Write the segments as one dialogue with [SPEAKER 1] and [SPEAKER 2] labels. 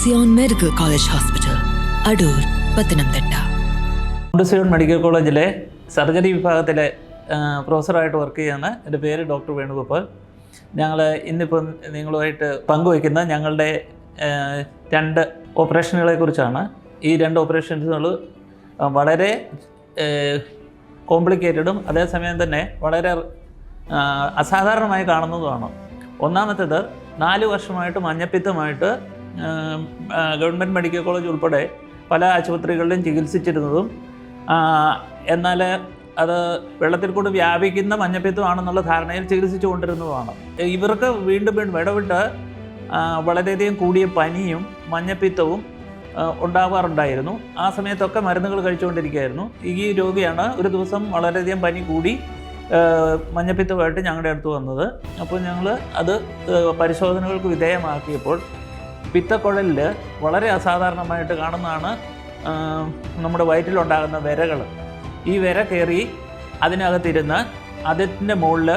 [SPEAKER 1] Zion Medical College Hospital, Adur, Pathanamthitta.
[SPEAKER 2] Zion Medical College surgery വിഭാഗത്തിലെ പ്രൊഫസറായിട്ട് work ചെയ്യുന്ന എൻ്റെ പേര് ഡോക്ടർ വേണുഗോപാൽ. ഞങ്ങൾ ഇന്നിപ്പോൾ നിങ്ങളുമായിട്ട് പങ്കുവയ്ക്കുന്ന ഞങ്ങളുടെ 2 ഓപ്പറേഷനുകളെ കുറിച്ചാണ്. ഈ 2 ഓപ്പറേഷൻസുകൾ വളരെ കോംപ്ലിക്കേറ്റഡും അതേസമയം തന്നെ വളരെ അസാധാരണമായി കാണുന്നതുമാണ്. ഒന്നാമത്തേത് 4 വർഷമായിട്ട് മഞ്ഞപ്പിത്തമായിട്ട് ഗവൺമെൻറ് മെഡിക്കൽ കോളേജ് ഉൾപ്പെടെ പല ആശുപത്രികളിലും ചികിത്സിച്ചിരുന്നതും എന്നാൽ അത് വെള്ളത്തിൽ കൂടി വ്യാപിക്കുന്ന മഞ്ഞപ്പിത്തമാണെന്നുള്ള ധാരണയിൽ ചികിത്സിച്ചു കൊണ്ടിരുന്നതുമാണ്. ഇവർക്ക് വീണ്ടും ഇടവിട്ട് വളരെയധികം കൂടിയ പനിയും മഞ്ഞപ്പിത്തവും ഉണ്ടാവാറുണ്ടായിരുന്നു. ആ സമയത്തൊക്കെ മരുന്നുകൾ കഴിച്ചുകൊണ്ടിരിക്കുകയായിരുന്നു. ഈ രോഗിയാണ് ഒരു ദിവസം വളരെയധികം പനി കൂടി മഞ്ഞപ്പിത്തമായിട്ട് ഞങ്ങളുടെ അടുത്ത് വന്നത്. അപ്പോൾ ഞങ്ങൾ അത് പരിശോധനകൾക്ക് വിധേയമാക്കിയപ്പോൾ പിത്തക്കുഴലിൽ വളരെ അസാധാരണമായിട്ട് കാണുന്നതാണ് നമ്മുടെ വയറ്റിലുണ്ടാകുന്ന വിരകൾ. ഈ വിര കയറി അതിനകത്തിരുന്ന് അതിൻ്റെ മുകളിൽ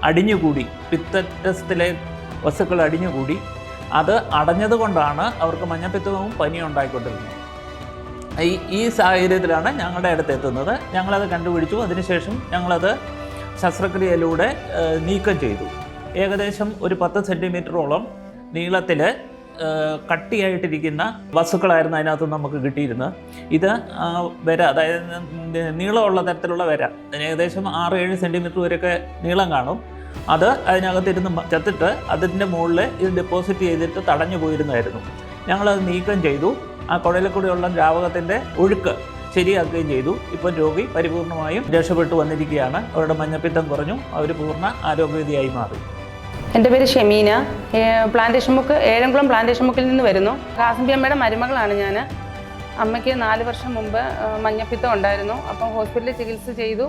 [SPEAKER 2] അടിഞ്ഞുകൂടി, പിത്തരസത്തിലെ വസ്തുക്കൾ അടിഞ്ഞുകൂടി അത് അടഞ്ഞതുകൊണ്ടാണ് അവർക്ക് മഞ്ഞപ്പിത്തവും പനിയും ഉണ്ടായിക്കൊണ്ടിരുന്നത്. ഈ സാഹചര്യത്തിലാണ് ഞങ്ങളുടെ അടുത്ത് എത്തുന്നത്. ഞങ്ങളത് കണ്ടുപിടിച്ചു. അതിനുശേഷം ഞങ്ങളത് ശസ്ത്രക്രിയയിലൂടെ നീക്കം ചെയ്തു. ഏകദേശം ഒരു 10 സെൻറ്റിമീറ്ററോളം നീളത്തിൽ കട്ടിയായിട്ടിരിക്കുന്ന വസ്തുക്കളായിരുന്നു അതിനകത്ത് നമുക്ക് കിട്ടിയിരുന്നത്. ഇത് വര, അതായത് നീളമുള്ള തരത്തിലുള്ള വര, ഏകദേശം 6-7 സെൻറ്റിമീറ്റർ വരെയൊക്കെ നീളം കാണും. അത് അതിനകത്തിരുന്ന് ചത്തിട്ട് അതിൻ്റെ മുകളിൽ ഇത് ഡെപ്പോസിറ്റ് ചെയ്തിട്ട് തടഞ്ഞു പോയിരുന്നായിരുന്നു. ഞങ്ങളത് നീക്കം ചെയ്തു. ആ കുഴലിൽ കൂടെയുള്ള ദ്രാവകത്തിൻ്റെ ഒഴുക്ക് ശരിയാക്കുകയും ചെയ്തു. ഇപ്പോൾ രോഗി പരിപൂർണമായും രക്ഷപ്പെട്ടു വന്നിരിക്കുകയാണ്. അവരുടെ മഞ്ഞപ്പിത്തം കുറഞ്ഞു. അവർ പൂർണ്ണ ആരോഗ്യവതിയായി മാറി.
[SPEAKER 3] എൻ്റെ പേര് ഷെമീന. പ്ലാന്റേഷൻ മുക്ക്, ഏഴംകുളം പ്ലാന്റേഷൻ മുക്കിൽ നിന്ന് വരുന്നു. കാസിംബി അമ്മയുടെ മരുമകളാണ് ഞാൻ. അമ്മയ്ക്ക് 4 വർഷം മുമ്പ് മഞ്ഞപ്പിത്തം ഉണ്ടായിരുന്നു. അപ്പം ഹോസ്പിറ്റലിൽ ചികിത്സ ചെയ്തു,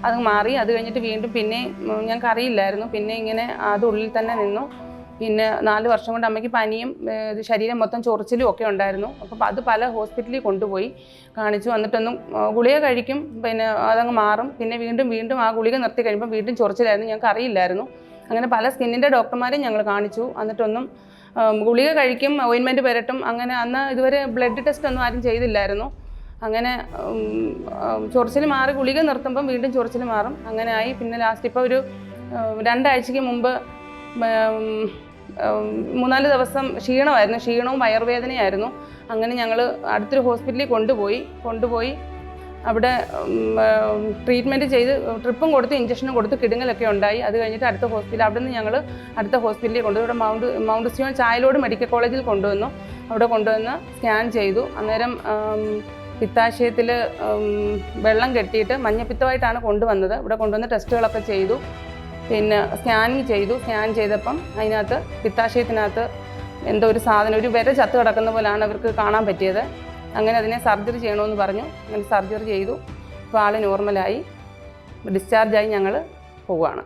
[SPEAKER 3] അത് മാറി. അത് കഴിഞ്ഞിട്ട് വീണ്ടും പിന്നെ ഞങ്ങൾക്ക് അറിയില്ലായിരുന്നു. പിന്നെ ഇങ്ങനെ അത് ഉള്ളിൽ തന്നെ നിന്നു. പിന്നെ 4 വർഷം കൊണ്ട് അമ്മയ്ക്ക് പനിയും ശരീരം മൊത്തം ചൊറിച്ചിലും ഒക്കെ ഉണ്ടായിരുന്നു. അപ്പോൾ അത് പല ഹോസ്പിറ്റലിൽ കൊണ്ടുപോയി കാണിച്ചു. വന്നിട്ടൊന്നും ഗുളിക കഴിക്കും, പിന്നെ അതങ്ങ് മാറും. പിന്നെ വീണ്ടും ആ ഗുളിക നിർത്തി കഴിയുമ്പോൾ വീണ്ടും ചൊറിച്ചിലായിരുന്നു. ഞങ്ങൾക്ക് അറിയില്ലായിരുന്നു. അങ്ങനെ പല സ്കിന്നിൻ്റെ ഡോക്ടർമാരെയും ഞങ്ങൾ കാണിച്ചു. എന്നിട്ടൊന്നും ഗുളിക കഴിക്കും, ഓയിൻമെൻറ്റ് പുരട്ടും. അങ്ങനെ അന്ന് ഇതുവരെ ബ്ലഡ് ടെസ്റ്റ് ഒന്നും ആരും ചെയ്തില്ലായിരുന്നു. അങ്ങനെ ചൊറിച്ചിൽ മാറി ഗുളിക നിർത്തുമ്പം വീണ്ടും ചൊറിച്ചിൽ മാറും. അങ്ങനെ ആയി. പിന്നെ ലാസ്റ്റ് ഇപ്പോൾ ഒരു 2 ആഴ്ചയ്ക്ക് മുമ്പ് 3-4 ദിവസം ക്ഷീണവും വയറുവേദനയായിരുന്നു. അങ്ങനെ ഞങ്ങൾ അടുത്തൊരു ഹോസ്പിറ്റലിൽ കൊണ്ടുപോയി അവിടെ ട്രീറ്റ്മെൻറ്റ് ചെയ്ത് ട്രിപ്പും കൊടുത്ത് ഇഞ്ചക്ഷനും കൊടുത്ത് കിടുങ്ങലൊക്കെ ഉണ്ടായി. അത് കഴിഞ്ഞിട്ട് അവിടെ നിന്ന് ഞങ്ങൾ അടുത്ത ഹോസ്പിറ്റലിൽ കൊണ്ടുപോയി. ഇവിടെ മൗണ്ട് സിയോൺ ചായലോട് മെഡിക്കൽ കോളേജിൽ കൊണ്ടുവന്നു. അവിടെ കൊണ്ടുവന്ന് സ്കാൻ ചെയ്തു. അന്നേരം പിത്താശയത്തിൽ വെള്ളം കെട്ടിയിട്ട് മഞ്ഞപ്പിത്തമായിട്ടാണ് കൊണ്ടുവന്നത്. ഇവിടെ കൊണ്ടുവന്ന് ടെസ്റ്റുകളൊക്കെ ചെയ്തു. പിന്നെ സ്കാനിങ് ചെയ്തു. സ്കാൻ ചെയ്തപ്പം അതിനകത്ത് പിത്താശയത്തിനകത്ത് എന്തോ ഒരു സാധനം, ഒരു വിര ചത്ത് കിടക്കുന്ന പോലെയാണ് അവർക്ക് കാണാൻ പറ്റിയത്. അങ്ങനെ അതിനെ സർജറി ചെയ്യണമെന്ന് പറഞ്ഞു. അങ്ങനെ സർജറി ചെയ്തു. ഇപ്പോൾ ആൾ നോർമലായി, ഡിസ്ചാർജായി ഞങ്ങൾ പോവുകയാണ്.